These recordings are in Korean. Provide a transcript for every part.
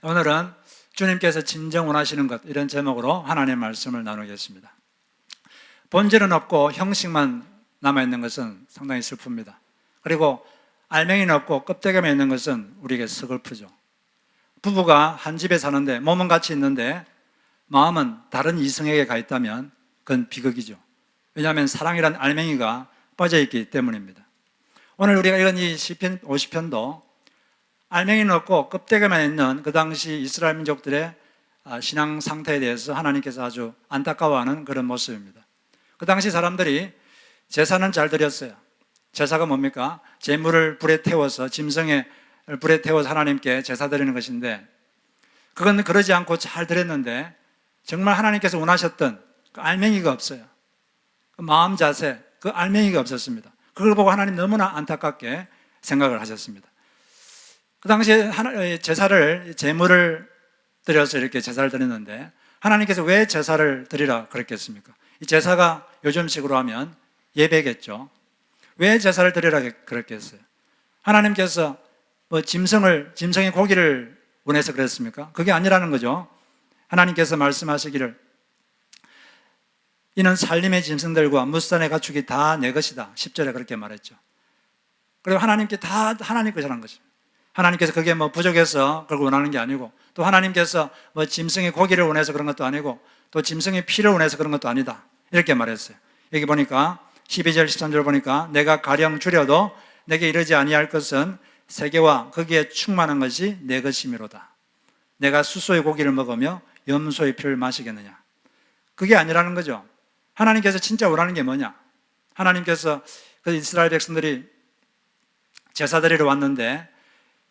오늘은 주님께서 진정 원하시는 것, 이런 제목으로 하나님의 말씀을 나누겠습니다. 본질은 없고 형식만 남아있는 것은 상당히 슬픕니다. 그리고 알맹이는 없고 껍데기만 있는 것은 우리에게 서글프죠. 부부가 한 집에 사는데 몸은 같이 있는데 마음은 다른 이성에게 가 있다면 그건 비극이죠. 왜냐하면 사랑이란 알맹이가 빠져있기 때문입니다. 오늘 우리가 읽은 이 시편 50편도 알맹이는 없고 껍데기만 있는 그 당시 이스라엘 민족들의 신앙 상태에 대해서 하나님께서 아주 안타까워하는 그런 모습입니다. 그 당시 사람들이 제사는 잘 드렸어요. 제사가 뭡니까? 제물을 불에 태워서, 짐승을 불에 태워서 하나님께 제사 드리는 것인데, 그건 그러지 않고 잘 드렸는데 정말 하나님께서 원하셨던 그 알맹이가 없어요. 그 마음 자세, 그 알맹이가 없었습니다. 그걸 보고 하나님 너무나 안타깝게 생각을 하셨습니다. 그 당시에 제사를, 제물을 드려서 이렇게 제사를 드렸는데 하나님께서 왜 제사를 드리라 그랬겠습니까? 이 제사가 요즘식으로 하면 예배겠죠. 왜 제사를 드리라 그랬겠어요? 하나님께서 짐승의 고기를 원해서 그랬습니까? 그게 아니라는 거죠. 하나님께서 말씀하시기를 이는 살림의 짐승들과 무산의 가축이 다 내 것이다. 10절에 그렇게 말했죠. 그리고 하나님께 다 하나님 것이라는 것입니다. 하나님께서 그게 부족해서 그걸 원하는 게 아니고, 또 하나님께서 짐승의 고기를 원해서 그런 것도 아니고, 또 짐승의 피를 원해서 그런 것도 아니다. 이렇게 말했어요. 여기 보니까 12절 13절 보니까 내가 가령 줄여도 내게 이르지 아니할 것은 세계와 거기에 충만한 것이 내 것이미로다. 내가 수소의 고기를 먹으며 염소의 피를 마시겠느냐. 그게 아니라는 거죠. 하나님께서 진짜 원하는 게 뭐냐. 하나님께서 그 이스라엘 백성들이 제사 드리러 왔는데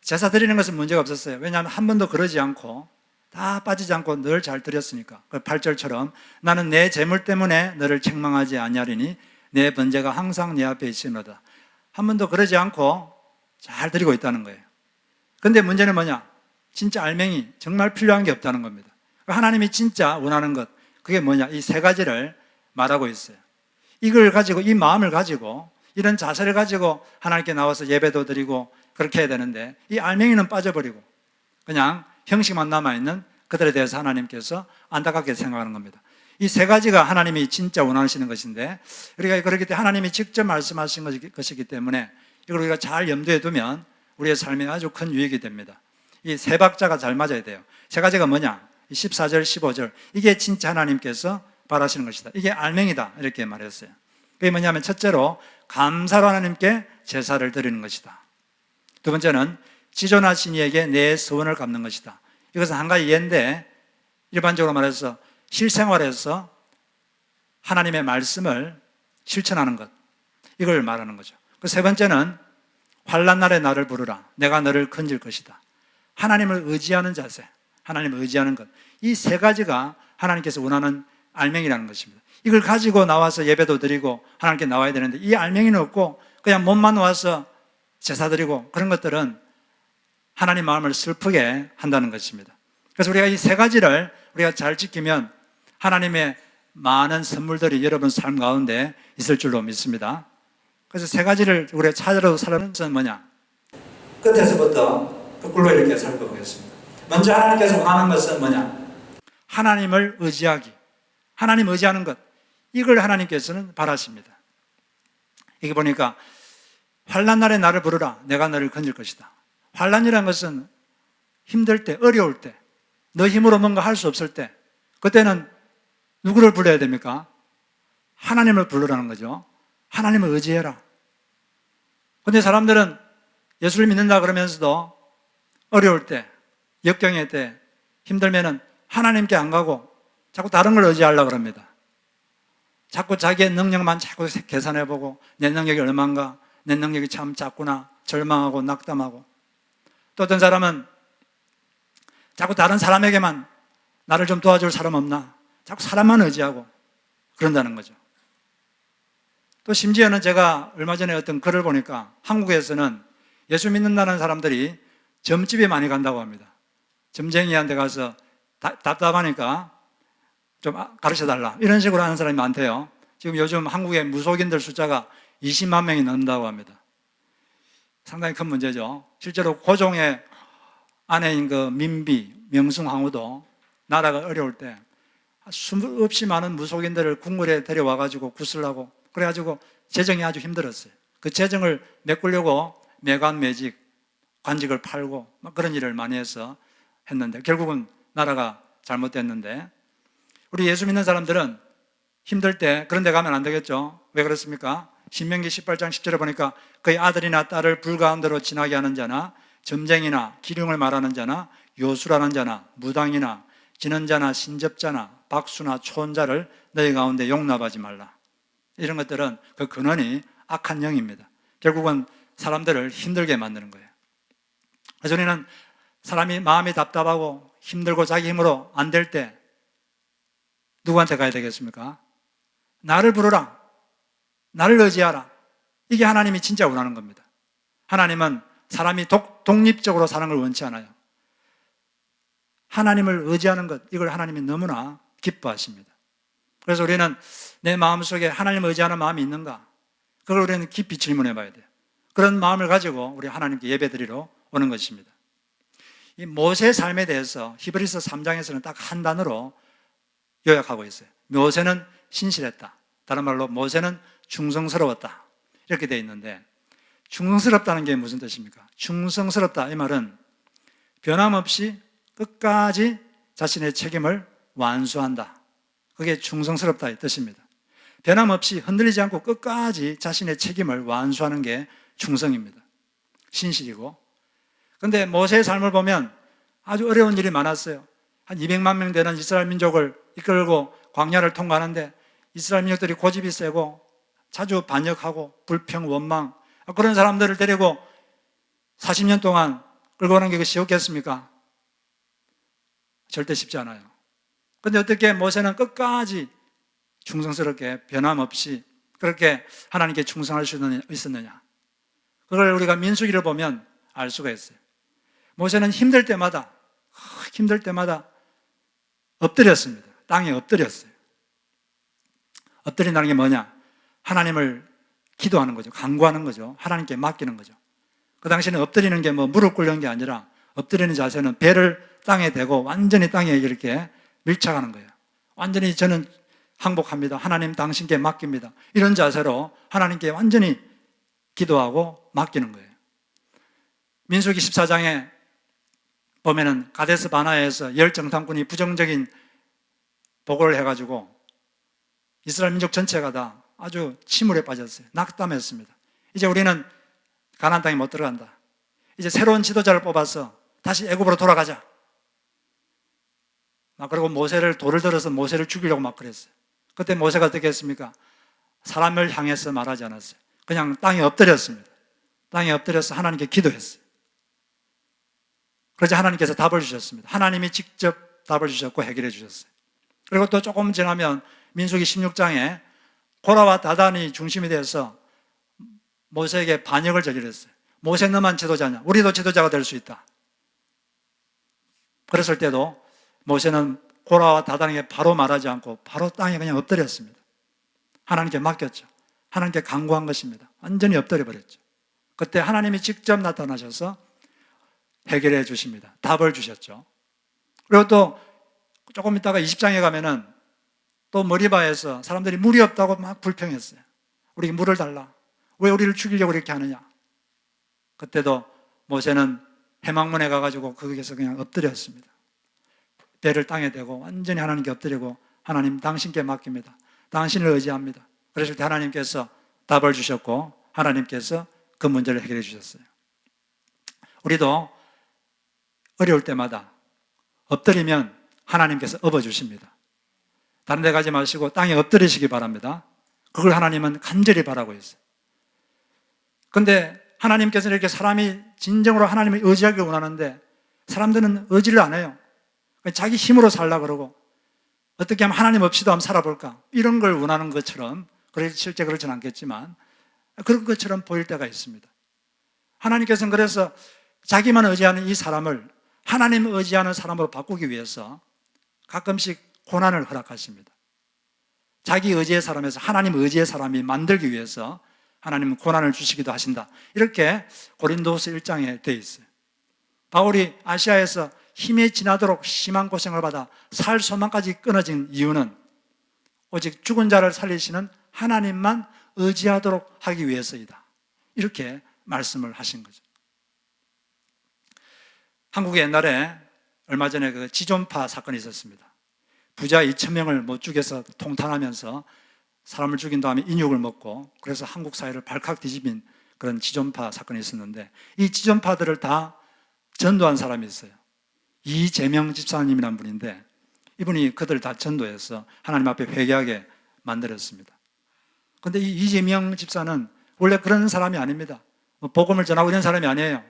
제사 드리는 것은 문제가 없었어요. 왜냐하면 한 번도 그러지 않고 다 빠지지 않고 늘 잘 드렸으니까. 그 8절처럼 나는 내 재물 때문에 너를 책망하지 아니하리니 내 번제가 항상 내 앞에 있으노다. 한 번도 그러지 않고 잘 드리고 있다는 거예요. 그런데 문제는 뭐냐? 진짜 알맹이, 정말 필요한 게 없다는 겁니다. 하나님이 진짜 원하는 것, 그게 뭐냐? 이 세 가지를 말하고 있어요. 이걸 가지고, 이 마음을 가지고, 이런 자세를 가지고 하나님께 나와서 예배도 드리고 그렇게 해야 되는데, 이 알맹이는 빠져버리고 그냥 형식만 남아있는 그들에 대해서 하나님께서 안타깝게 생각하는 겁니다. 이 세 가지가 하나님이 진짜 원하시는 것인데, 우리가 그렇기 때문에 하나님이 직접 말씀하신 것이기 때문에 이걸 우리가 잘 염두에 두면 우리의 삶에 아주 큰 유익이 됩니다. 이 세 박자가 잘 맞아야 돼요. 세 가지가 뭐냐? 14절, 15절. 이게 진짜 하나님께서 바라시는 것이다. 이게 알맹이다. 이렇게 말했어요. 그게 뭐냐면 첫째로 감사로 하나님께 제사를 드리는 것이다. 두 번째는 지존하신 이에게 내 소원을 갚는 것이다. 이것은 한 가지 예인데 일반적으로 말해서 실생활에서 하나님의 말씀을 실천하는 것, 이걸 말하는 거죠. 그 세 번째는 환난 날에 나를 부르라. 내가 너를 건질 것이다. 하나님을 의지하는 자세, 하나님을 의지하는 것. 이 세 가지가 하나님께서 원하는 알맹이라는 것입니다. 이걸 가지고 나와서 예배도 드리고 하나님께 나와야 되는데 이 알맹이는 없고 그냥 몸만 와서 제사 드리고 그런 것들은 하나님 마음을 슬프게 한다는 것입니다. 그래서 우리가 이 세 가지를 우리가 잘 지키면 하나님의 많은 선물들이 여러분 삶 가운데 있을 줄로 믿습니다. 그래서 세 가지를 우리가 찾으러 살아가는 것은 뭐냐? 끝에서부터 거꾸로 이렇게 살펴보겠습니다. 먼저 하나님께서 원하는 것은 뭐냐? 하나님을 의지하기. 하나님 의지하는 것. 이걸 하나님께서는 바라십니다. 여기 보니까 환난 날에 나를 부르라. 내가 너를 건질 것이다. 환난이라는 것은 힘들 때, 어려울 때, 너 힘으로 뭔가 할 수 없을 때, 그때는 누구를 불러야 됩니까? 하나님을 부르라는 거죠. 하나님을 의지해라. 그런데 사람들은 예수를 믿는다 그러면서도 어려울 때, 역경의 때, 힘들면은 하나님께 안 가고 자꾸 다른 걸 의지하려고 합니다. 자꾸 자기의 능력만 자꾸 계산해보고 내 능력이 얼마인가, 내 능력이 참 작구나 절망하고 낙담하고, 또 어떤 사람은 자꾸 다른 사람에게만 나를 좀 도와줄 사람 없나, 자꾸 사람만 의지하고 그런다는 거죠. 또 심지어는 제가 얼마 전에 어떤 글을 보니까 한국에서는 예수 믿는다는 사람들이 점집에 많이 간다고 합니다. 점쟁이한테 가서 답답하니까 좀 가르쳐달라 이런 식으로 하는 사람이 많대요. 지금 요즘 한국의 무속인들 숫자가 20만 명이 넘는다고 합니다. 상당히 큰 문제죠. 실제로 고종의 아내인 그 민비, 명승황후도 나라가 어려울 때 수없이 많은 무속인들을 궁궐에 데려와가지고 구슬하고 그래가지고 재정이 아주 힘들었어요. 그 재정을 메꾸려고 매관 매직, 관직을 팔고 그런 일을 많이 해서 했는데 결국은 나라가 잘못됐는데, 우리 예수 믿는 사람들은 힘들 때 그런 데 가면 안 되겠죠. 왜 그렇습니까? 신명기 18장 10절에 보니까 그의 아들이나 딸을 불 가운데로 지나게 하는 자나 점쟁이나 기륭을 말하는 자나 요술하는 자나 무당이나 지는 자나 신접자나 박수나 초혼자를 너희 가운데 용납하지 말라. 이런 것들은 그 근원이 악한 영입니다. 결국은 사람들을 힘들게 만드는 거예요. 그래서 우리는 사람이 마음이 답답하고 힘들고 자기 힘으로 안 될 때 누구한테 가야 되겠습니까? 나를 부르라. 나를 의지하라. 이게 하나님이 진짜 원하는 겁니다. 하나님은 사람이 독립적으로 사는 걸 원치 않아요. 하나님을 의지하는 것, 이걸 하나님이 너무나 기뻐하십니다. 그래서 우리는 내 마음속에 하나님을 의지하는 마음이 있는가? 그걸 우리는 깊이 질문해 봐야 돼요. 그런 마음을 가지고 우리 하나님께 예배드리러 오는 것입니다. 이 모세의 삶에 대해서 히브리서 3장에서는 딱 한 단어로 요약하고 있어요. 모세는 신실했다. 다른 말로 모세는 충성스러웠다. 이렇게 되어 있는데, 충성스럽다는 게 무슨 뜻입니까? 충성스럽다, 이 말은 변함없이 끝까지 자신의 책임을 완수한다. 그게 충성스럽다의 뜻입니다. 변함없이 흔들리지 않고 끝까지 자신의 책임을 완수하는 게 충성입니다. 신실이고. 그런데 모세의 삶을 보면 아주 어려운 일이 많았어요. 한 200만 명 되는 이스라엘 민족을 이끌고 광야를 통과하는데 이스라엘 민족들이 고집이 세고 자주 반역하고 불평, 원망, 그런 사람들을 데리고 40년 동안 끌고 오는 게 쉬웠겠습니까? 절대 쉽지 않아요. 그런데 어떻게 모세는 끝까지 충성스럽게 변함없이 그렇게 하나님께 충성할 수 있었느냐? 그걸 우리가 민수기를 보면 알 수가 있어요. 모세는 힘들 때마다 엎드렸습니다. 땅에 엎드렸어요. 엎드린다는 게 뭐냐? 하나님을 기도하는 거죠. 간구하는 거죠. 하나님께 맡기는 거죠. 그 당시에는 엎드리는 게 뭐 무릎 꿇는 게 아니라 엎드리는 자세는 배를 땅에 대고 완전히 땅에 이렇게 밀착하는 거예요. 완전히 저는 항복합니다. 하나님 당신께 맡깁니다. 이런 자세로 하나님께 완전히 기도하고 맡기는 거예요. 민수기 14장에 보면은 가데스 바나에서 열 정탐꾼이 부정적인 보고를 해가지고 이스라엘 민족 전체가 다 아주 침울에 빠졌어요. 낙담했습니다. 이제 우리는 가나안 땅에 못 들어간다. 이제 새로운 지도자를 뽑아서 다시 애굽으로 돌아가자. 그리고 모세를 돌을 들어서 모세를 죽이려고 막 그랬어요. 그때 모세가 어떻게 했습니까? 사람을 향해서 말하지 않았어요. 그냥 땅에 엎드렸습니다. 땅에 엎드려서 하나님께 기도했어요. 그러자 하나님께서 답을 주셨습니다. 하나님이 직접 답을 주셨고 해결해 주셨어요. 그리고 또 조금 지나면 민수기 16장에 고라와 다단이 중심이 돼서 모세에게 반역을 저질렀어요. 모세 너만 지도자냐? 우리도 지도자가 될 수 있다. 그랬을 때도 모세는 고라와 다단에게 바로 말하지 않고 바로 땅에 그냥 엎드렸습니다. 하나님께 맡겼죠. 하나님께 간구한 것입니다. 완전히 엎드려 버렸죠. 그때 하나님이 직접 나타나셔서 해결해 주십니다. 답을 주셨죠. 그리고 또 조금 있다가 20장에 가면은 또 머리바에서 사람들이 물이 없다고 막 불평했어요. 우리에게 물을 달라. 왜 우리를 죽이려고 이렇게 하느냐. 그때도 모세는 해망문에 가가지고 거기에서 그냥 엎드렸습니다. 배를 땅에 대고 완전히 하나님께 엎드리고 하나님 당신께 맡깁니다. 당신을 의지합니다. 그랬을 때 하나님께서 답을 주셨고 하나님께서 그 문제를 해결해 주셨어요. 우리도 어려울 때마다 엎드리면 하나님께서 업어주십니다. 다른 데 가지 마시고 땅에 엎드리시기 바랍니다. 그걸 하나님은 간절히 바라고 있어요. 그런데 하나님께서는 이렇게 사람이 진정으로 하나님을 의지하기를 원하는데 사람들은 의지를 안 해요. 자기 힘으로 살려고 그러고 어떻게 하면 하나님 없이도 한번 살아볼까 이런 걸 원하는 것처럼, 실제 그렇지는 않겠지만 그런 것처럼 보일 때가 있습니다. 하나님께서는 그래서 자기만 의지하는 이 사람을 하나님 의지하는 사람으로 바꾸기 위해서 가끔씩 고난을 허락하십니다. 자기 의지의 사람에서 하나님 의지의 사람이 만들기 위해서 하나님은 고난을 주시기도 하신다. 이렇게 고린도서 1장에 되어 있어요. 바울이 아시아에서 힘이 지나도록 심한 고생을 받아 살 소망까지 끊어진 이유는 오직 죽은 자를 살리시는 하나님만 의지하도록 하기 위해서이다. 이렇게 말씀을 하신 거죠. 한국에 옛날에 얼마 전에 그 지존파 사건이 있었습니다. 부자 2,000명을 못 죽여서 통탄하면서 사람을 죽인 다음에 인육을 먹고, 그래서 한국 사회를 발칵 뒤집인 그런 지존파 사건이 있었는데, 이 지존파들을 다 전도한 사람이 있어요. 이재명 집사님이라는 분인데, 이분이 그들 다 전도해서 하나님 앞에 회개하게 만들었습니다. 그런데 이 이재명 집사는 원래 그런 사람이 아닙니다. 복음을 전하고 이런 사람이 아니에요.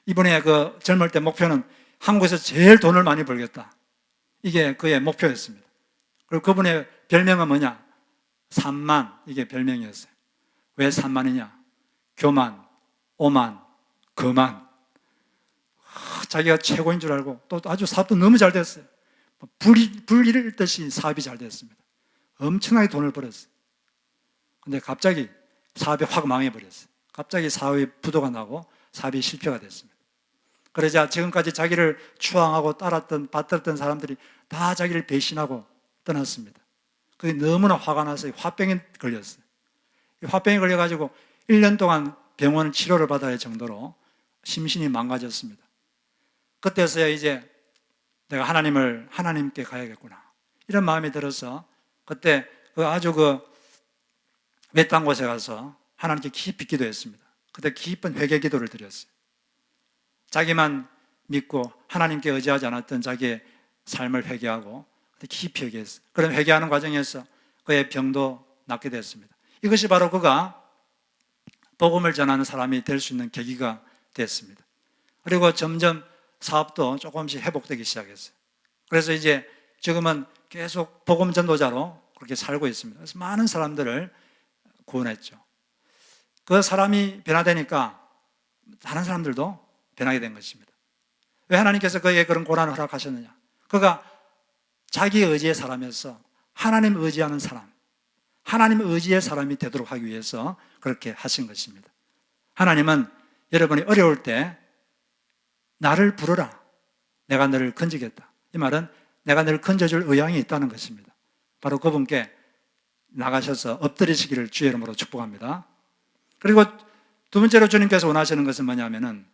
이분의 그 젊을 때 목표는 한국에서 제일 돈을 많이 벌겠다. 이게 그의 목표였습니다. 그리고 그분의 별명은 뭐냐? 산만, 이게 별명이었어요. 왜 산만이냐? 교만, 오만, 거만. 자기가 최고인 줄 알고, 또 아주 사업도 너무 잘 됐어요. 불일 듯이 사업이 잘 됐습니다. 엄청나게 돈을 벌었어요. 근데 갑자기 사업이 확 망해버렸어요. 갑자기 사업이 부도가 나고 사업이 실패가 됐습니다. 그러자 지금까지 자기를 추앙하고 받들었던 사람들이 다 자기를 배신하고 떠났습니다. 그게 너무나 화가 나서 화병에 걸렸어요. 화병에 걸려가지고 1년 동안 병원 치료를 받아야 할 정도로 심신이 망가졌습니다. 그때서야 이제 내가 하나님께 가야겠구나, 이런 마음이 들어서 그때 아주 외딴 곳에 가서 하나님께 깊이 기도했습니다. 그때 깊은 회개 기도를 드렸어요. 자기만 믿고 하나님께 의지하지 않았던 자기의 삶을 회개하고 깊이 회개했어요. 그런 회개하는 과정에서 그의 병도 낫게 됐습니다. 이것이 바로 그가 복음을 전하는 사람이 될 수 있는 계기가 됐습니다. 그리고 점점 사업도 조금씩 회복되기 시작했어요. 그래서 이제 지금은 계속 복음 전도자로 그렇게 살고 있습니다. 그래서 많은 사람들을 구원했죠. 그 사람이 변화되니까 다른 사람들도 변하게 된 것입니다. 왜 하나님께서 그에게 그런 고난을 허락하셨느냐? 그가 자기 의지의 사람이어서 하나님 의지하는 사람, 하나님 의지의 사람이 되도록 하기 위해서 그렇게 하신 것입니다. 하나님은 여러분이 어려울 때 나를 부르라, 내가 너를 건지겠다. 이 말은 내가 너를 건져줄 의향이 있다는 것입니다. 바로 그분께 나가셔서 엎드리시기를 주의 이름으로 축복합니다. 그리고 두 번째로 주님께서 원하시는 것은 뭐냐면은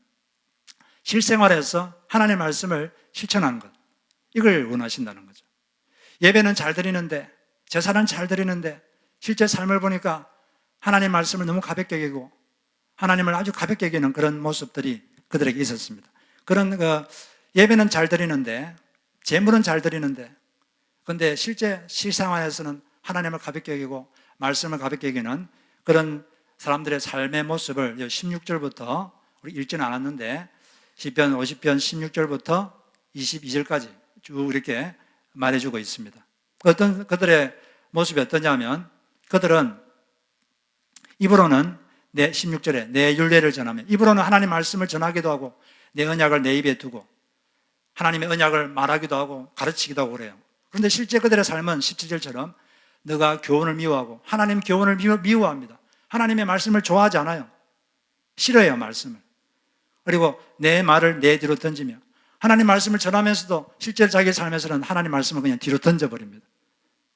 실생활에서 하나님의 말씀을 실천하는 것, 이걸 원하신다는 거죠. 예배는 잘 드리는데, 제사는 잘 드리는데 실제 삶을 보니까 하나님 말씀을 너무 가볍게 여기고 하나님을 아주 가볍게 여기는 그런 모습들이 그들에게 있었습니다. 그런 예배는 잘 드리는데, 제물은 잘 드리는데, 그런데 실제 실생활에서는 하나님을 가볍게 여기고 말씀을 가볍게 여기는 그런 사람들의 삶의 모습을 16절부터 우리 읽지는 않았는데 시편 50편 16절부터 22절까지 쭉 이렇게 말해주고 있습니다. 어떤 그들의 모습이 어떠냐면, 그들은 입으로는 16절에 내 율례를 전하며, 입으로는 하나님 말씀을 전하기도 하고 내 언약을 내 입에 두고 하나님의 언약을 말하기도 하고 가르치기도 하고 그래요. 그런데 실제 그들의 삶은 17절처럼 너가 교훈을 미워하고, 하나님 교훈을 미워합니다. 하나님의 말씀을 좋아하지 않아요. 싫어해요, 말씀을. 그리고 내 말을 내 뒤로 던지며, 하나님 말씀을 전하면서도 실제 자기 삶에서는 하나님 말씀을 그냥 뒤로 던져버립니다.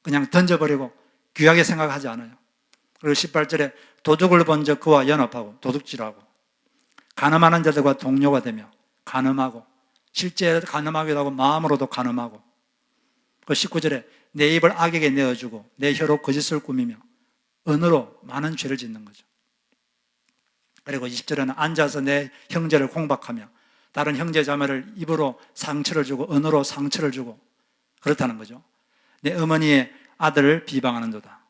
그냥 던져버리고 귀하게 생각하지 않아요. 그리고 18절에 도둑을 본적 그와 연합하고 도둑질하고 간음하는 자들과 동료가 되며, 간음하고 실제 간음하기도 하고 마음으로도 간음하고, 그 19절에 내 입을 악에게 내어주고 내 혀로 거짓을 꾸미며 언어로 많은 죄를 짓는 거죠. 그리고 20절에는 앉아서 내 형제를 공박하며 다른 형제 자매를 입으로 상처를 주고 언어로 상처를 주고 그렇다는 거죠. 내 어머니의 아들을 비방하는도다.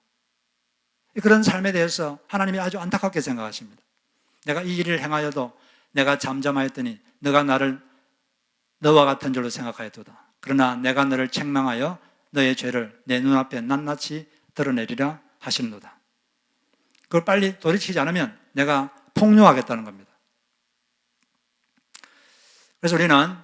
그런 삶에 대해서 하나님이 아주 안타깝게 생각하십니다. 내가 이 일을 행하여도 내가 잠잠하였더니 너가 나를 너와 같은 줄로 생각하였도다. 그러나 내가 너를 책망하여 너의 죄를 내 눈앞에 낱낱이 드러내리라 하시는도다. 그걸 빨리 돌이키지 않으면 내가 폭로하겠다는 겁니다. 그래서 우리는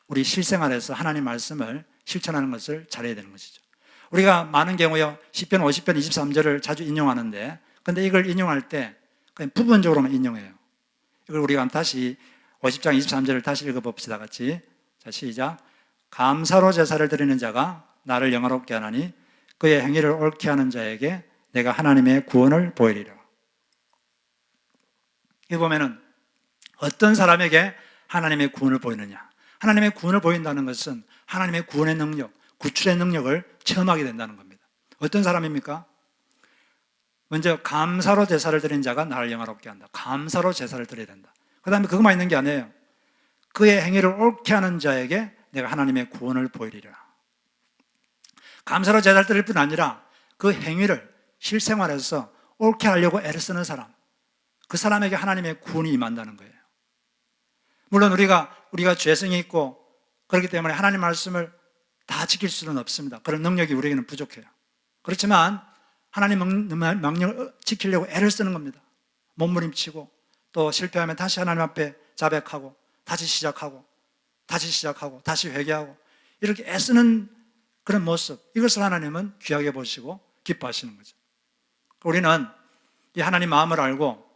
우리 실생활에서 하나님 말씀을 실천하는 것을 잘해야 되는 것이죠. 우리가 많은 경우에 시편 50편 23절을 자주 인용하는데, 근데 이걸 인용할 때 그냥 부분적으로만 인용해요. 이걸 우리가 다시 50장 23절을 다시 읽어봅시다. 같이. 자, 시작. 감사로 제사를 드리는 자가 나를 영화롭게 하나니 그의 행위를 옳게 하는 자에게 내가 하나님의 구원을 보이리라. 여기 보면은 어떤 사람에게 하나님의 구원을 보이느냐. 하나님의 구원을 보인다는 것은 하나님의 구원의 능력, 구출의 능력을 체험하게 된다는 겁니다. 어떤 사람입니까? 먼저 감사로 제사를 드린 자가 나를 영화롭게 한다. 감사로 제사를 드려야 된다. 그 다음에 그것만 있는 게 아니에요. 그의 행위를 옳게 하는 자에게 내가 하나님의 구원을 보이리라. 감사로 제사를 드릴 뿐 아니라 그 행위를 실생활에서 옳게 하려고 애를 쓰는 사람, 그 사람에게 하나님의 구원이 임한다는 거예요. 물론 우리가 죄성이 있고 그렇기 때문에 하나님 말씀을 다 지킬 수는 없습니다. 그런 능력이 우리에게는 부족해요. 그렇지만 하나님 명령을 지키려고 애를 쓰는 겁니다. 몸부림치고 또 실패하면 다시 하나님 앞에 자백하고 다시 시작하고 다시 회개하고 이렇게 애쓰는 그런 모습, 이것을 하나님은 귀하게 보시고 기뻐하시는 거죠. 우리는 이 하나님 마음을 알고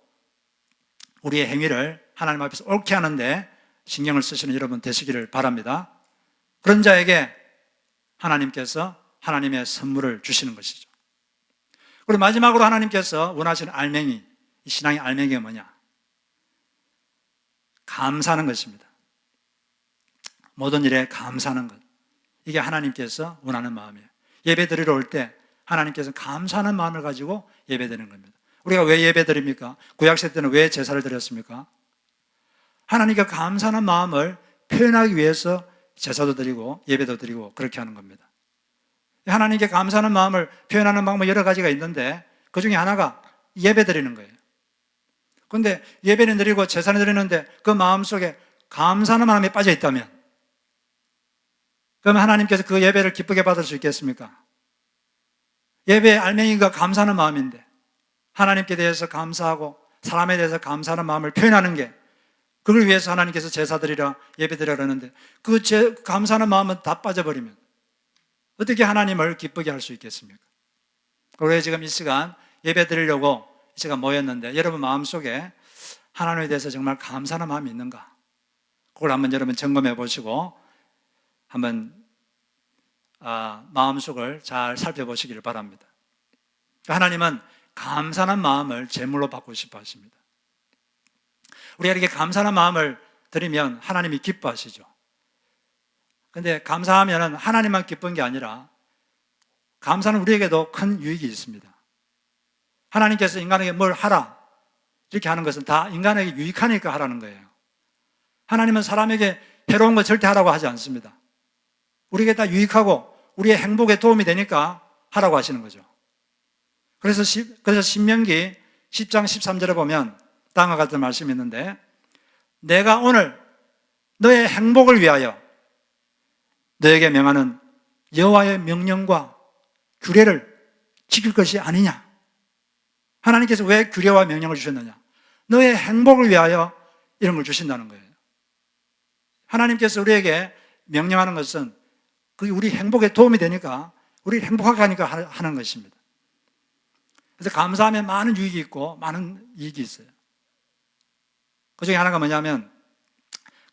우리의 행위를 하나님 앞에서 옳게 하는데 신경을 쓰시는 여러분 되시기를 바랍니다. 그런 자에게 하나님께서 하나님의 선물을 주시는 것이죠. 그리고 마지막으로 하나님께서 원하시는 알맹이, 이 신앙의 알맹이가 뭐냐? 감사하는 것입니다. 모든 일에 감사하는 것. 이게 하나님께서 원하는 마음이에요. 예배 드리러 올 때 하나님께서 감사하는 마음을 가지고 예배 드리는 겁니다. 우리가 왜 예배 드립니까? 구약시대 때는 왜 제사를 드렸습니까? 하나님께 감사하는 마음을 표현하기 위해서 제사도 드리고 예배도 드리고 그렇게 하는 겁니다. 하나님께 감사하는 마음을 표현하는 방법 여러 가지가 있는데 그 중에 하나가 예배 드리는 거예요. 그런데 예배는 드리고 제사는 드리는데 그 마음속에 감사하는 마음이 빠져 있다면 그러면 하나님께서 그 예배를 기쁘게 받을 수 있겠습니까? 예배의 알맹이가 감사하는 마음인데 하나님께 대해서 감사하고 사람에 대해서 감사하는 마음을 표현하는 게 그걸 위해서 하나님께서 제사 드리라 예배 드리라 그러는데 그 감사하는 마음은 다 빠져버리면 어떻게 하나님을 기쁘게 할 수 있겠습니까? 그래서 지금 이 시간 예배 드리려고 이 시간 모였는데 여러분 마음속에 하나님에 대해서 정말 감사하는 마음이 있는가? 그걸 한번 여러분 점검해 보시고 한번 마음속을 잘 살펴보시기를 바랍니다. 하나님은 감사하는 마음을 제물로 받고 싶어 하십니다. 우리가 이렇게 감사하는 마음을 드리면 하나님이 기뻐하시죠. 그런데 감사하면 하나님만 기쁜 게 아니라 감사는 우리에게도 큰 유익이 있습니다. 하나님께서 인간에게 뭘 하라 이렇게 하는 것은 다 인간에게 유익하니까 하라는 거예요. 하나님은 사람에게 해로운 거 절대 하라고 하지 않습니다. 우리에게 다 유익하고 우리의 행복에 도움이 되니까 하라고 하시는 거죠. 그래서 신명기 10장 13절에 보면 다음과 같은 말씀이 있는데 내가 오늘 너의 행복을 위하여 너에게 명하는 여호와의 명령과 규례를 지킬 것이 아니냐. 하나님께서 왜 규례와 명령을 주셨느냐? 너의 행복을 위하여 이런 걸 주신다는 거예요. 하나님께서 우리에게 명령하는 것은 그게 우리 행복에 도움이 되니까 우리 행복하게 하니까 하는 것입니다. 그래서 감사하면 많은 유익이 있고 많은 이익이 있어요. 그 중에 하나가 뭐냐면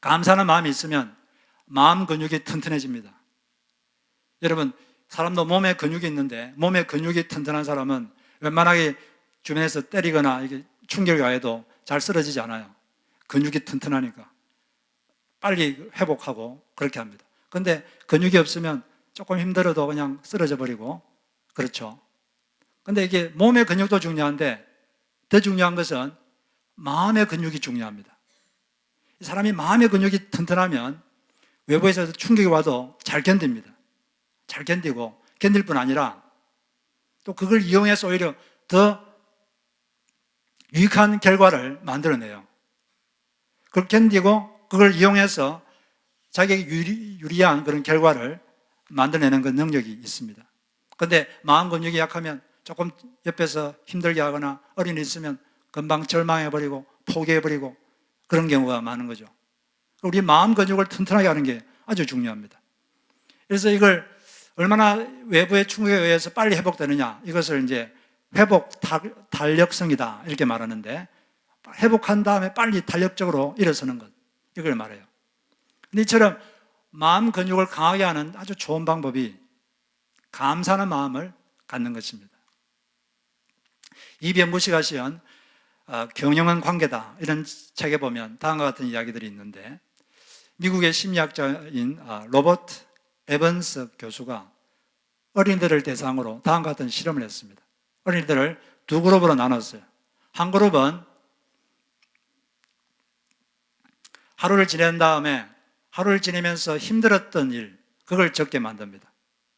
감사하는 마음이 있으면 마음 근육이 튼튼해집니다. 여러분 사람도 몸에 근육이 있는데 몸에 근육이 튼튼한 사람은 웬만하게 주변에서 때리거나 이게 충격을 가해도 잘 쓰러지지 않아요. 근육이 튼튼하니까 빨리 회복하고 그렇게 합니다. 그런데 근육이 없으면 조금 힘들어도 그냥 쓰러져 버리고 그렇죠. 그런데 이게 몸의 근육도 중요한데 더 중요한 것은 마음의 근육이 중요합니다. 사람이 마음의 근육이 튼튼하면 외부에서 충격이 와도 잘 견딥니다. 잘 견디고 견딜 뿐 아니라 또 그걸 이용해서 오히려 더 유익한 결과를 만들어내요. 그걸 견디고 그걸 이용해서 자기에게 유리한 그런 결과를 만들어내는 그 능력이 있습니다. 그런데 마음 근육이 약하면 조금 옆에서 힘들게 하거나 어린이 있으면 금방 절망해버리고 포기해버리고 그런 경우가 많은 거죠. 우리 마음 근육을 튼튼하게 하는 게 아주 중요합니다. 그래서 이걸 얼마나 외부의 충격에 의해서 빨리 회복되느냐, 이것을 이제 회복 달력성이다 이렇게 말하는데 회복한 다음에 빨리 탄력적으로 일어서는 것, 이걸 말해요. 근데 이처럼 마음 근육을 강하게 하는 아주 좋은 방법이 감사하는 마음을 갖는 것입니다. 이병구 씨가 시한 경영은 관계다 이런 책에 보면 다음과 같은 이야기들이 있는데, 미국의 심리학자인 로버트 에번스 교수가 어린이들을 대상으로 다음과 같은 실험을 했습니다. 어린이들을 두 그룹으로 나눴어요. 한 그룹은 하루를 지낸 다음에 하루를 지내면서 힘들었던 일, 그걸 적게 만듭니다.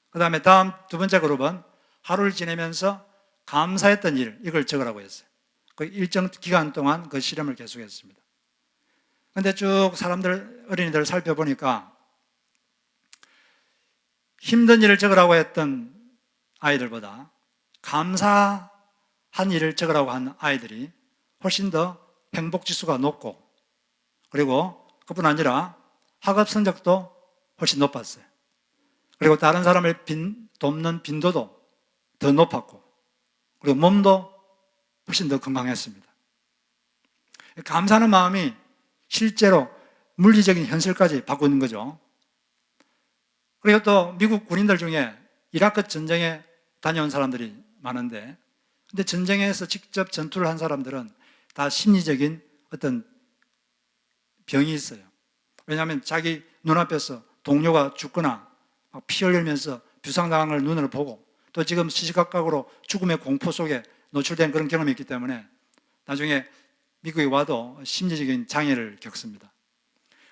그 다음에 다음 두 번째 그룹은 하루를 지내면서 감사했던 일, 이걸 적으라고 했어요. 그 일정 기간 동안 그 실험을 계속했습니다. 그런데 쭉 어린이들을 살펴보니까 힘든 일을 적으라고 했던 아이들보다 감사한 일을 적으라고 한 아이들이 훨씬 더 행복지수가 높고, 그리고 그뿐 아니라 학업 성적도 훨씬 높았어요. 그리고 다른 사람을 돕는 빈도도 더 높았고, 그리고 몸도 훨씬 더 건강했습니다. 감사하는 마음이 실제로 물리적인 현실까지 바꾸는 거죠. 그리고 또 미국 군인들 중에 이라크 전쟁에 다녀온 사람들이 많은데, 근데 전쟁에서 직접 전투를 한 사람들은 다 심리적인 어떤 병이 있어요. 왜냐하면 자기 눈앞에서 동료가 죽거나 피 흘리면서 부상당한 걸 눈으로 보고, 또 지금 시시각각으로 죽음의 공포 속에 노출된 그런 경험이 있기 때문에 나중에 미국에 와도 심리적인 장애를 겪습니다.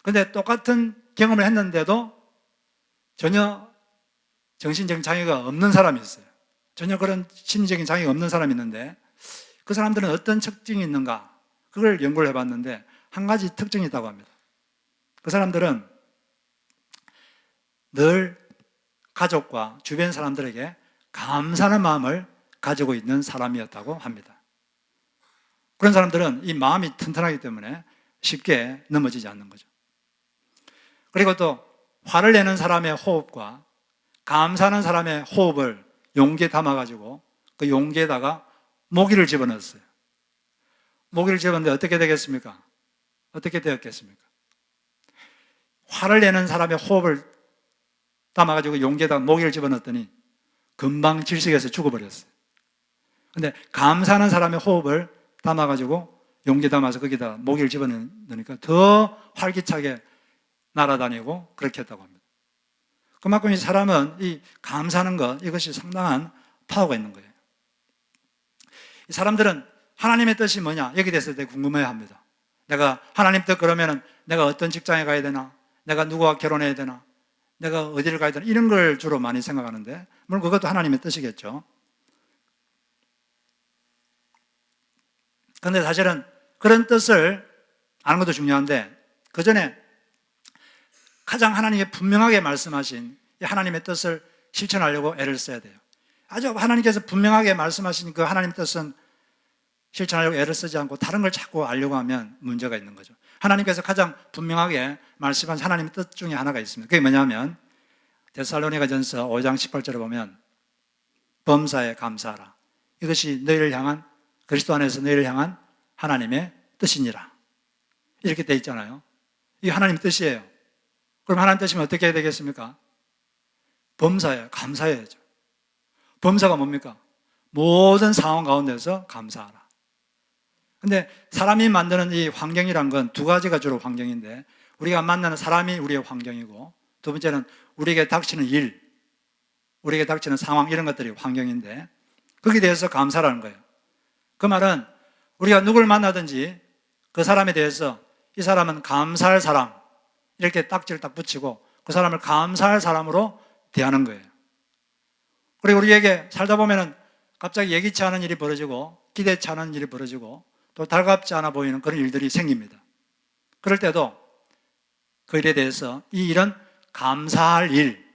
그런데 똑같은 경험을 했는데도 전혀 정신적인 장애가 없는 사람이 있어요. 전혀 그런 심리적인 장애가 없는 사람이 있는데, 그 사람들은 어떤 특징이 있는가, 그걸 연구를 해봤는데 한 가지 특징이 있다고 합니다. 그 사람들은 늘 가족과 주변 사람들에게 감사하는 마음을 가지고 있는 사람이었다고 합니다. 그런 사람들은 이 마음이 튼튼하기 때문에 쉽게 넘어지지 않는 거죠. 그리고 또 화를 내는 사람의 호흡과 감사하는 사람의 호흡을 용기에 담아가지고 그 용기에다가 모기를 집어넣었어요. 모기를 집어넣는데 어떻게 되겠습니까? 어떻게 되었겠습니까? 화를 내는 사람의 호흡을 담아가지고 용기에다가 모기를 집어넣었더니 금방 질식해서 죽어버렸어요. 근데 감사하는 사람의 호흡을 담아가지고 용기에 담아서 거기다 모기를 집어넣으니까 더 활기차게 날아다니고 그렇게 했다고 합니다. 그만큼 이 사람은 이 감사하는 것, 이것이 상당한 파워가 있는 거예요. 이 사람들은 하나님의 뜻이 뭐냐, 여기 대해서 되게 궁금해 합니다. 내가 하나님 뜻 그러면은 내가 어떤 직장에 가야 되나, 내가 누구와 결혼해야 되나, 내가 어디를 가야 되나, 이런 걸 주로 많이 생각하는데, 물론 그것도 하나님의 뜻이겠죠. 그런데 사실은 그런 뜻을 아는 것도 중요한데, 그 전에 가장 하나님이 분명하게 말씀하신 이 하나님의 뜻을 실천하려고 애를 써야 돼요. 아주 하나님께서 분명하게 말씀하신 그 하나님의 뜻은 실천하려고 애를 쓰지 않고 다른 걸 자꾸 알려고 하면 문제가 있는 거죠. 하나님께서 가장 분명하게 말씀하신 하나님의 뜻 중에 하나가 있습니다. 그게 뭐냐면 데살로니가전서 5장 18절에 보면 범사에 감사하라. 이것이 너희를 향한, 그리스도 안에서 너희를 향한 하나님의 뜻이니라. 이렇게 돼 있잖아요. 이게 하나님의 뜻이에요. 그럼 하나님 뜻이면 어떻게 해야 되겠습니까? 범사에 감사해야죠. 범사가 뭡니까? 모든 상황 가운데서 감사하라. 근데 사람이 만드는 이 환경이란 건 두 가지가 주로 환경인데, 우리가 만나는 사람이 우리의 환경이고, 두 번째는 우리에게 닥치는 일, 우리에게 닥치는 상황, 이런 것들이 환경인데, 거기에 대해서 감사라는 거예요. 그 말은 우리가 누굴 만나든지 그 사람에 대해서 이 사람은 감사할 사람, 이렇게 딱지를 딱 붙이고 그 사람을 감사할 사람으로 대하는 거예요. 그리고 우리에게 살다 보면은 갑자기 예기치 않은 일이 벌어지고 기대치 않은 일이 벌어지고 또 달갑지 않아 보이는 그런 일들이 생깁니다. 그럴 때도 그 일에 대해서 이 일은 감사할 일,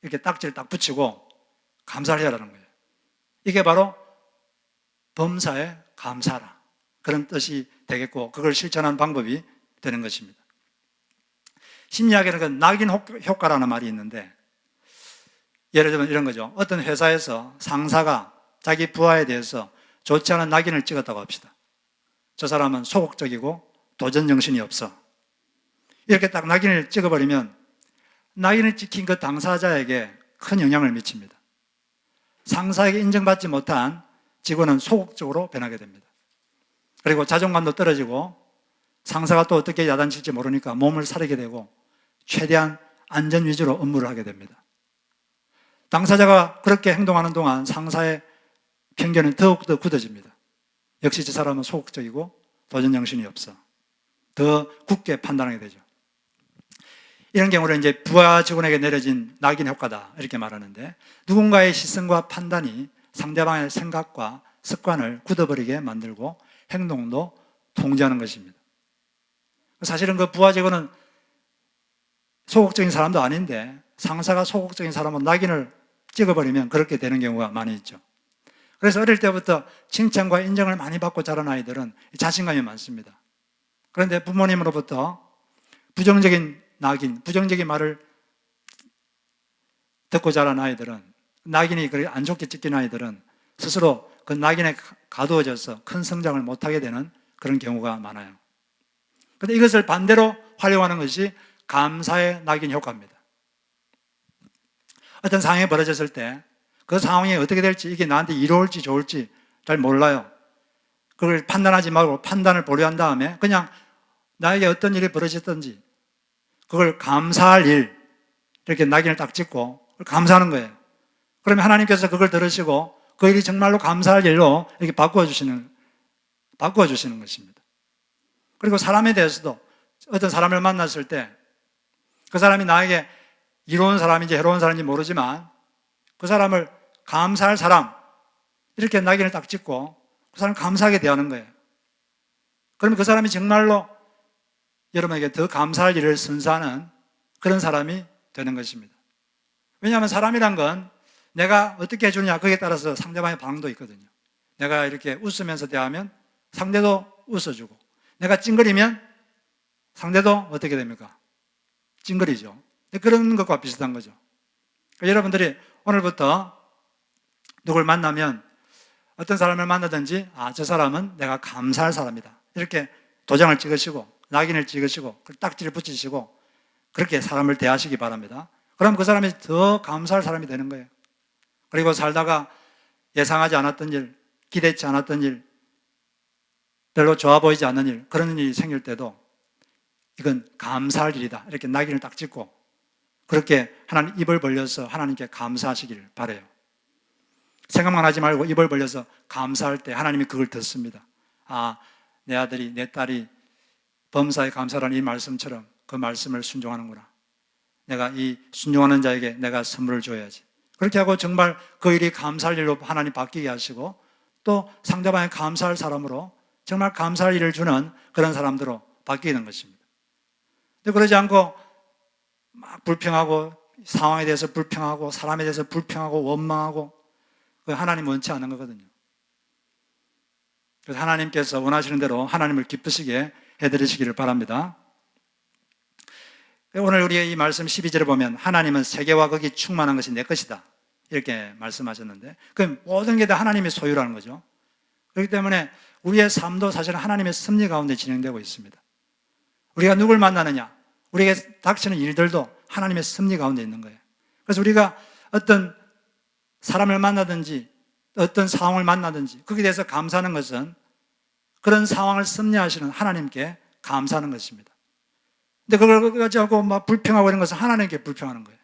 이렇게 딱지를 딱 붙이고 감사를 해라는 거예요. 이게 바로 범사에 감사라, 그런 뜻이 되겠고, 그걸 실천하는 방법이 되는 것입니다. 심리학에는 그 낙인 효과라는 말이 있는데, 예를 들면 이런 거죠. 어떤 회사에서 상사가 자기 부하에 대해서 좋지 않은 낙인을 찍었다고 합시다. 저 사람은 소극적이고 도전 정신이 없어. 이렇게 딱 낙인을 찍어버리면 낙인을 찍힌 그 당사자에게 큰 영향을 미칩니다. 상사에게 인정받지 못한 직원은 소극적으로 변하게 됩니다. 그리고 자존감도 떨어지고 상사가 또 어떻게 야단칠지 모르니까 몸을 사리게 되고 최대한 안전 위주로 업무를 하게 됩니다. 당사자가 그렇게 행동하는 동안 상사의 편견은 더욱더 굳어집니다. 역시 저 사람은 소극적이고 도전정신이 없어. 더 굳게 판단하게 되죠. 이런 경우를 이제 부하 직원에게 내려진 낙인 효과다 이렇게 말하는데, 누군가의 시선과 판단이 상대방의 생각과 습관을 굳어버리게 만들고 행동도 통제하는 것입니다. 사실은 그 부하 직원은 소극적인 사람도 아닌데 상사가 소극적인 사람은 낙인을 찍어버리면 그렇게 되는 경우가 많이 있죠. 그래서 어릴 때부터 칭찬과 인정을 많이 받고 자란 아이들은 자신감이 많습니다. 그런데 부모님으로부터 부정적인 낙인, 부정적인 말을 듣고 자란 아이들은, 낙인이 그렇게 안 좋게 찍힌 아이들은 스스로 그 낙인에 가두어져서 큰 성장을 못하게 되는 그런 경우가 많아요. 그런데 이것을 반대로 활용하는 것이 감사의 낙인 효과입니다. 어떤 상황이 벌어졌을 때 그 상황이 어떻게 될지, 이게 나한테 이로울지 좋을지 잘 몰라요. 그걸 판단하지 말고 판단을 보류한 다음에 그냥 나에게 어떤 일이 벌어졌든지 그걸 감사할 일, 이렇게 낙인을 딱 찍고 감사하는 거예요. 그러면 하나님께서 그걸 들으시고 그 일이 정말로 감사할 일로 이렇게 바꿔주시는 것입니다. 그리고 사람에 대해서도 어떤 사람을 만났을 때 그 사람이 나에게 이로운 사람인지 해로운 사람인지 모르지만 그 사람을 감사할 사람, 이렇게 낙인을 딱 찍고 그 사람을 감사하게 대하는 거예요. 그러면 그 사람이 정말로 여러분에게 더 감사할 일을 선사하는 그런 사람이 되는 것입니다. 왜냐하면 사람이란 건 내가 어떻게 해주느냐, 거기에 따라서 상대방의 반응도 있거든요. 내가 이렇게 웃으면서 대하면 상대도 웃어주고, 내가 찡그리면 상대도 어떻게 됩니까? 찡그리죠. 그런 것과 비슷한 거죠. 그러니까 여러분들이 오늘부터 누굴 만나면, 어떤 사람을 만나든지 저 사람은 내가 감사할 사람이다, 이렇게 도장을 찍으시고 낙인을 찍으시고 딱지를 붙이시고 그렇게 사람을 대하시기 바랍니다. 그럼 그 사람이 더 감사할 사람이 되는 거예요. 그리고 살다가 예상하지 않았던 일, 기대치 않았던 일, 별로 좋아 보이지 않는 일, 그런 일이 생길 때도 이건 감사할 일이다, 이렇게 낙인을 딱 찍고 그렇게 하나님 입을 벌려서 하나님께 감사하시기를 바라요. 생각만 하지 말고 입을 벌려서 감사할 때 하나님이 그걸 듣습니다. 내 아들이, 내 딸이 범사에 감사라는 이 말씀처럼 그 말씀을 순종하는구나. 내가 이 순종하는 자에게 내가 선물을 줘야지. 그렇게 하고 정말 그 일이 감사할 일로 하나님 바뀌게 하시고 또 상대방이 감사할 사람으로 정말 감사할 일을 주는 그런 사람들로 바뀌는 것입니다. 근데 그러지 않고 막 불평하고, 상황에 대해서 불평하고, 사람에 대해서 불평하고 원망하고, 그 하나님 원치 않는 거거든요. 그래서 하나님께서 원하시는 대로 하나님을 기쁘시게 해드리시기를 바랍니다. 오늘 우리의 이 말씀 12절에 보면 하나님은 세계와 거기 충만한 것이 내 것이다, 이렇게 말씀하셨는데 그 모든 게 다 하나님의 소유라는 거죠. 그렇기 때문에 우리의 삶도 사실은 하나님의 섭리 가운데 진행되고 있습니다. 우리가 누굴 만나느냐, 우리에게 닥치는 일들도 하나님의 섭리 가운데 있는 거예요. 그래서 우리가 어떤 사람을 만나든지 어떤 상황을 만나든지 거기에 대해서 감사하는 것은 그런 상황을 섭리하시는 하나님께 감사하는 것입니다. 근데 그걸 가지고 막 불평하고 이런 것은 하나님께 불평하는 거예요.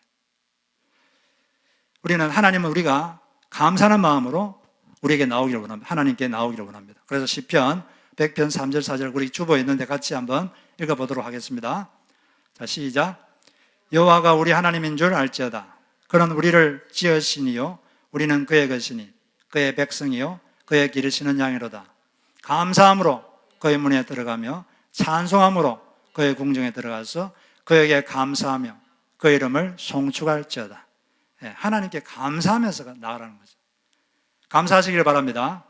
우리는 하나님은 우리가 감사하는 마음으로 우리에게 나오기를 원합니다. 하나님께 나오기를 원합니다. 그래서 시편 100편 3절 4절 우리 주보에 있는데 같이 한번 읽어보도록 하겠습니다. 자, 시작. 여호와가 우리 하나님인 줄 알지어다. 그는 우리를 지으시니요 우리는 그의 것이니 그의 백성이요 그의 기르시는 양이로다. 감사함으로 그의 문에 들어가며 찬송함으로 그의 궁정에 들어가서 그에게 감사하며 그 이름을 송축할지어다. 하나님께 감사하면서 나아가는 거죠. 감사하시기를 바랍니다.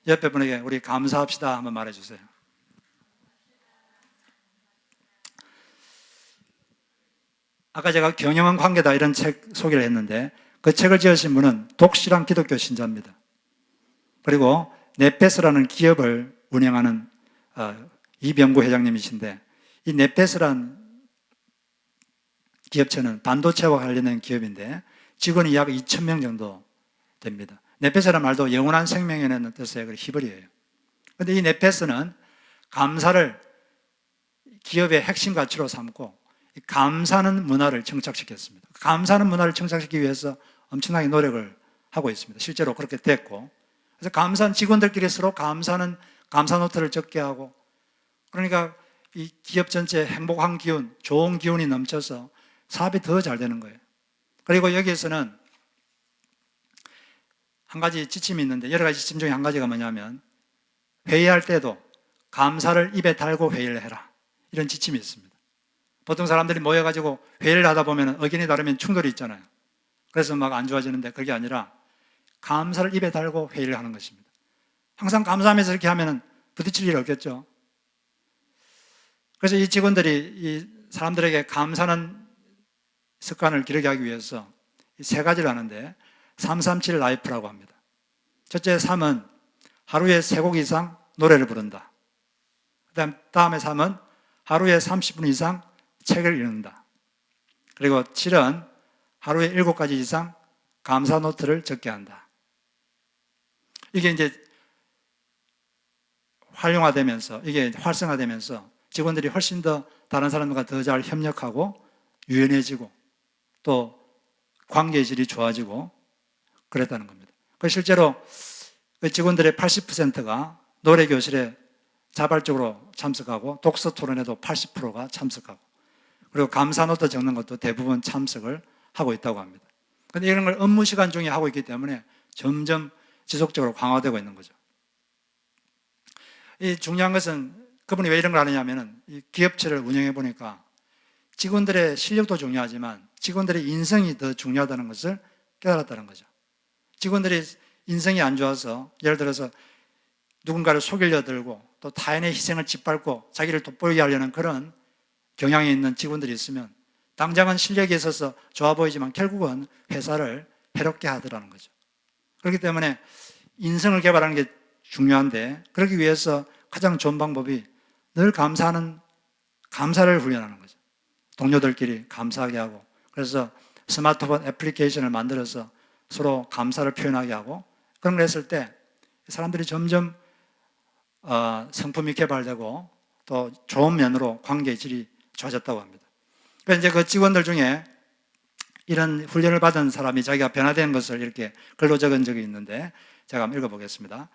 옆에 분에게 우리 감사합시다 한번 말해주세요. 아까 제가 경영은 관계다 이런 책 소개를 했는데 그 책을 지으신 분은 독실한 기독교 신자입니다. 그리고 네페스라는 기업을 운영하는 이병구 회장님이신데 이 네페스란 기업체는 반도체와 관련된 기업인데 직원이 약 2,000명 정도 됩니다. 네페스라는 말도 영원한 생명이라는 뜻의 히브리어예요. 그런데 이 네페스는 감사를 기업의 핵심 가치로 삼고 감사하는 문화를 정착시켰습니다. 감사하는 문화를 정착시키기 위해서 엄청나게 노력을 하고 있습니다. 실제로 그렇게 됐고, 그래서 감사한 직원들끼리 서로 감사하는 감사 노트를 적게 하고, 그러니까 이 기업 전체에 행복한 기운, 좋은 기운이 넘쳐서 사업이 더 잘 되는 거예요. 그리고 여기에서는 한 가지 지침이 있는데, 여러 가지 지침 중에 한 가지가 뭐냐면 회의할 때도 감사를 입에 달고 회의를 해라, 이런 지침이 있습니다. 보통 사람들이 모여가지고 회의를 하다 보면 의견이 다르면 충돌이 있잖아요. 그래서 막 안 좋아지는데 그게 아니라 감사를 입에 달고 회의를 하는 것입니다. 항상 감사하면서 이렇게 하면 부딪힐 일 없겠죠. 그래서 이 직원들이 이 사람들에게 감사하는 습관을 기르게 하기 위해서 세 가지를 하는데 337 라이프라고 합니다. 첫째 3은 하루에 3곡 이상 노래를 부른다. 다음에 3은 하루에 30분 이상 책을 읽는다. 그리고 7은 하루에 7가지 이상 감사 노트를 적게 한다. 이게 이제 활용화되면서, 이게 활성화되면서 직원들이 훨씬 더 다른 사람들과 더 잘 협력하고 유연해지고 또 관계의 질이 좋아지고 그랬다는 겁니다. 실제로 직원들의 80%가 노래교실에 자발적으로 참석하고 독서 토론에도 80%가 참석하고, 그리고 감사노트 적는 것도 대부분 참석을 하고 있다고 합니다. 그런데 이런 걸 업무 시간 중에 하고 있기 때문에 점점 지속적으로 강화되고 있는 거죠. 이 중요한 것은 그분이 왜 이런 걸 하느냐면은 이 기업체를 운영해 보니까 직원들의 실력도 중요하지만 직원들의 인성이 더 중요하다는 것을 깨달았다는 거죠. 직원들이 인성이 안 좋아서 예를 들어서 누군가를 속이려 들고 또 타인의 희생을 짓밟고 자기를 돋보이게 하려는 그런 경향이 있는 직원들이 있으면 당장은 실력이 있어서 좋아 보이지만 결국은 회사를 해롭게 하더라는 거죠. 그렇기 때문에 인성을 개발하는 게 중요한데, 그러기 위해서 가장 좋은 방법이 늘 감사를 훈련하는 거죠. 동료들끼리 감사하게 하고, 그래서 스마트폰 애플리케이션을 만들어서 서로 감사를 표현하게 하고, 그런 걸 했을 때 사람들이 점점 성품이 개발되고 또 좋은 면으로 관계의 질이 좋아졌다고 합니다. 그러니까 이제 그 직원들 중에 이런 훈련을 받은 사람이 자기가 변화된 것을 이렇게 글로 적은 적이 있는데 제가 한번 읽어보겠습니다.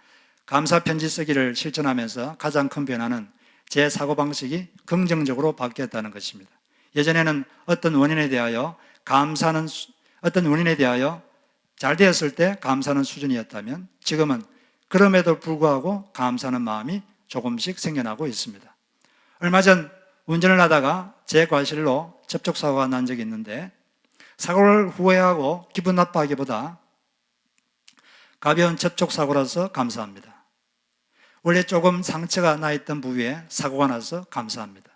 감사 편지 쓰기를 실천하면서 가장 큰 변화는 제 사고방식이 긍정적으로 바뀌었다는 것입니다. 예전에는 어떤 원인에 대하여 잘 되었을 때 감사하는 수준이었다면 지금은 그럼에도 불구하고 감사하는 마음이 조금씩 생겨나고 있습니다. 얼마 전 운전을 하다가 제 과실로 접촉사고가 난 적이 있는데 사고를 후회하고 기분 나빠하기보다 가벼운 접촉사고라서 감사합니다. 원래 조금 상처가 나 있던 부위에 사고가 나서 감사합니다.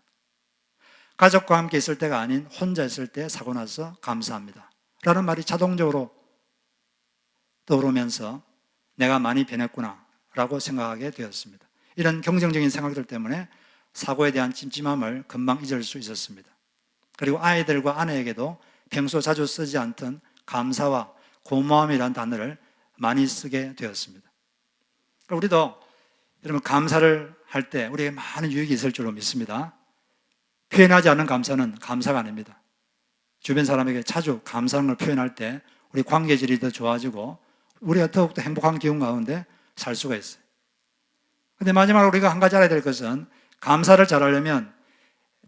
가족과 함께 있을 때가 아닌 혼자 있을 때 사고 나서 감사합니다. 라는 말이 자동적으로 떠오르면서 내가 많이 변했구나 라고 생각하게 되었습니다. 이런 긍정적인 생각들 때문에 사고에 대한 찜찜함을 금방 잊을 수 있었습니다. 그리고 아이들과 아내에게도 평소 자주 쓰지 않던 감사와 고마움이라는 단어를 많이 쓰게 되었습니다. 우리도 여러분 감사를 할 때 우리에게 많은 유익이 있을 줄로 믿습니다. 표현하지 않는 감사는 감사가 아닙니다. 주변 사람에게 자주 감사하는 걸 표현할 때 우리 관계질이 더 좋아지고 우리가 더욱더 행복한 기운 가운데 살 수가 있어요. 그런데 마지막으로 우리가 한 가지 알아야 될 것은 감사를 잘하려면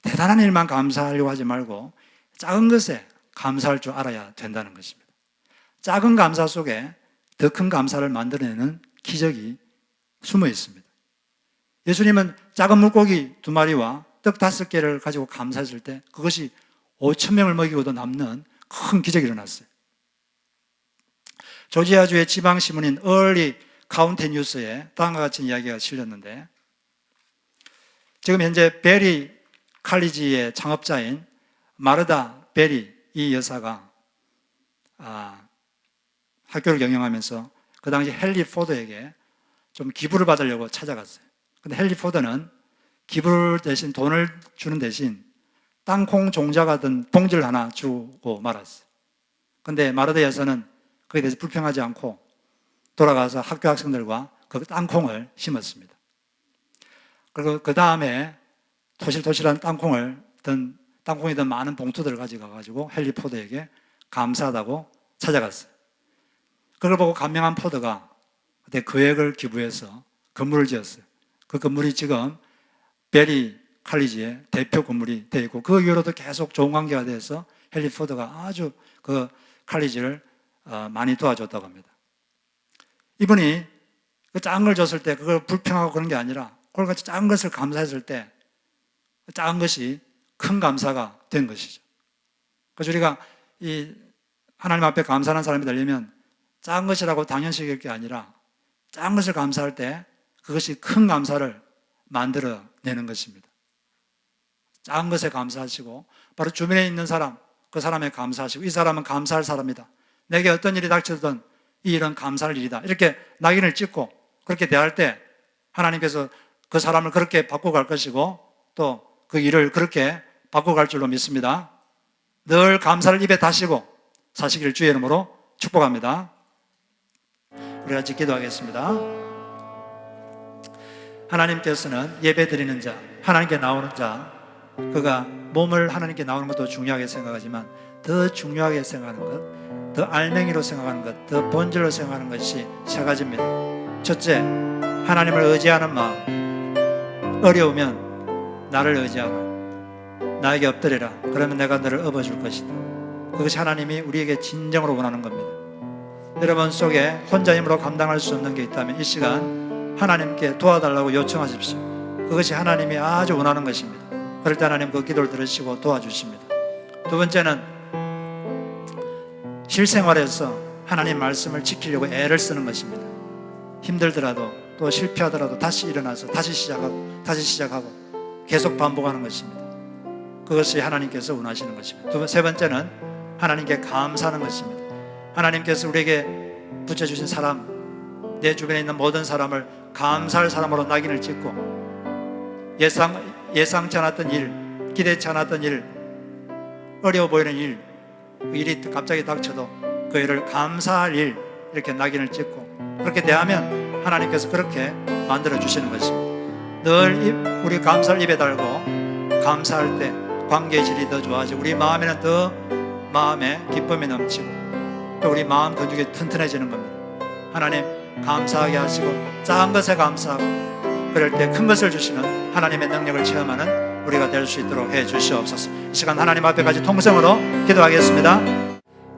대단한 일만 감사하려고 하지 말고 작은 것에 감사할 줄 알아야 된다는 것입니다. 작은 감사 속에 더 큰 감사를 만들어내는 기적이 숨어 있습니다. 예수님은 작은 물고기 2마리와 떡 5개를 가지고 감사했을 때 그것이 5,000명을 먹이고도 남는 큰 기적이 일어났어요. 조지아주의 지방신문인 얼리 카운티 뉴스에 다음과 같은 이야기가 실렸는데, 지금 현재 베리 칼리지의 창업자인 마르다 베리 이 여사가 학교를 경영하면서 그 당시 헨리 포드에게 좀 기부를 받으려고 찾아갔어요. 근데 헨리 포드는 기부를 대신 돈을 주는 대신 땅콩 종자가 든 봉지를 하나 주고 말았어요. 근데 마르다 여사는 거기에 대해서 불평하지 않고 돌아가서 학교 학생들과 그 땅콩을 심었습니다. 그리고 그 다음에 토실토실한 땅콩이 든 많은 봉투들을 가져가가지고 헨리 포드에게 감사하다고 찾아갔어요. 그걸 보고 감명한 포드가 그때 금액을 기부해서 건물을 지었어요. 그 건물이 지금 베리 칼리지의 대표 건물이 되어 있고, 그 이후로도 계속 좋은 관계가 돼서 헨리 포드가 아주 그 칼리지를 많이 도와줬다고 합니다. 이분이 그 작은 걸 줬을 때 그걸 불평하고 그런 게 아니라 그걸 같이 작은 것을 감사했을 때 작은 것이 큰 감사가 된 것이죠. 그래서 우리가 이 하나님 앞에 감사하는 사람이 되려면 작은 것이라고 당연시 여길 게 아니라 작은 것을 감사할 때 그것이 큰 감사를 만들어내는 것입니다. 작은 것에 감사하시고 바로 주변에 있는 사람, 그 사람에 감사하시고, 이 사람은 감사할 사람이다, 내게 어떤 일이 닥쳐든 이 일은 감사할 일이다, 이렇게 낙인을 찍고 그렇게 대할 때 하나님께서 그 사람을 그렇게 바꿔갈 것이고 또 그 일을 그렇게 바꿔갈 줄로 믿습니다. 늘 감사를 입에 다시고 사시기를 주의 이름으로 축복합니다. 우리 같이 기도하겠습니다. 하나님께서는 예배 드리는 자, 하나님께 나오는 자, 그가 몸을 하나님께 나오는 것도 중요하게 생각하지만 더 중요하게 생각하는 것, 더 알맹이로 생각하는 것, 더 본질로 생각하는 것이 세 가지입니다. 첫째, 하나님을 의지하는 마음. 어려우면 나를 의지하라, 나에게 엎드려라, 그러면 내가 너를 업어줄 것이다. 그것이 하나님이 우리에게 진정으로 원하는 겁니다. 여러분 속에 혼자 힘으로 감당할 수 없는 게 있다면 이 시간 하나님께 도와달라고 요청하십시오. 그것이 하나님이 아주 원하는 것입니다. 그럴 때 하나님 그 기도를 들으시고 도와주십니다. 두 번째는 실생활에서 하나님 말씀을 지키려고 애를 쓰는 것입니다. 힘들더라도 또 실패하더라도 다시 일어나서 다시 시작하고 계속 반복하는 것입니다. 그것이 하나님께서 원하시는 것입니다. 세 번째는 하나님께 감사하는 것입니다. 하나님께서 우리에게 붙여주신 사람, 내 주변에 있는 모든 사람을 감사할 사람으로 낙인을 찍고 예상치 않았던 일, 기대치 않았던 일, 어려워 보이는 일, 그 일이 갑자기 닥쳐도 그 일을 감사할 일, 이렇게 낙인을 찍고 그렇게 대하면 하나님께서 그렇게 만들어 주시는 것입니다. 늘 우리 감사를 입에 달고 감사할 때 관계의 질이 더 좋아지고 우리 마음에는 더 마음에 기쁨이 넘치고 또 우리 마음 근육이 튼튼해지는 겁니다. 하나님 감사하게 하시고 작은 것에 감사하고 그럴 때 큰 것을 주시는 하나님의 능력을 체험하는 우리가 될 수 있도록 해 주시옵소서. 이 시간 하나님 앞에까지 통성으로 기도하겠습니다.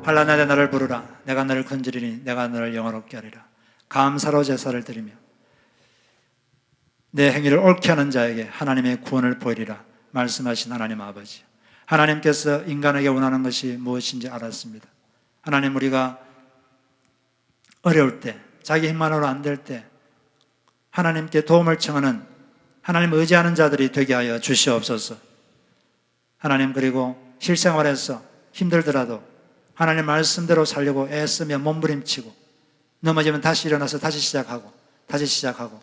한란날에 나를 부르라, 내가 너를 건지리니 내가 너를 영화롭게 하리라. 감사로 제사를 드리며 내 행위를 옳게 하는 자에게 하나님의 구원을 보이리라 말씀하신 하나님 아버지, 하나님께서 인간에게 원하는 것이 무엇인지 알았습니다. 하나님, 우리가 어려울 때, 자기 힘만으로 안 될 때 하나님께 도움을 청하는, 하나님 의지하는 자들이 되게 하여 주시옵소서. 하나님, 그리고 실생활에서 힘들더라도 하나님 말씀대로 살려고 애쓰며 몸부림치고 넘어지면 다시 일어나서 다시 시작하고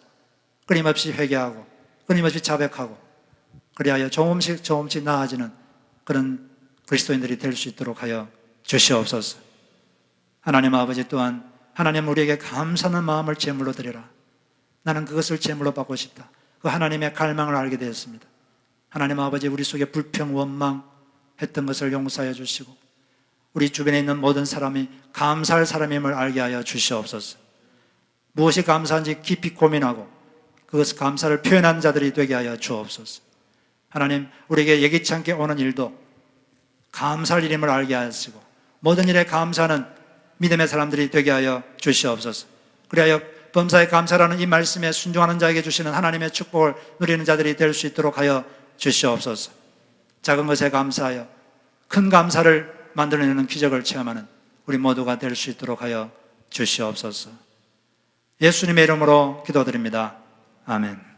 끊임없이 회개하고 끊임없이 자백하고 그리하여 조금씩 나아지는 그런 그리스도인들이 될 수 있도록 하여 주시옵소서. 하나님 아버지, 또한 하나님 우리에게 감사하는 마음을 제물로 드려라. 나는 그것을 제물로 받고 싶다. 그 하나님의 갈망을 알게 되었습니다. 하나님 아버지, 우리 속에 불평, 원망 했던 것을 용서하여 주시고 우리 주변에 있는 모든 사람이 감사할 사람임을 알게 하여 주시옵소서. 무엇이 감사한지 깊이 고민하고 그것을 감사를 표현하는 자들이 되게 하여 주옵소서. 하나님, 우리에게 예기치 않게 오는 일도 감사할 일임을 알게 하시고 모든 일에 감사하는 믿음의 사람들이 되게 하여 주시옵소서. 그리하여 범사에 감사라는 이 말씀에 순종하는 자에게 주시는 하나님의 축복을 누리는 자들이 될 수 있도록 하여 주시옵소서. 작은 것에 감사하여 큰 감사를 만들어내는 기적을 체험하는 우리 모두가 될 수 있도록 하여 주시옵소서. 예수님의 이름으로 기도드립니다. 아멘.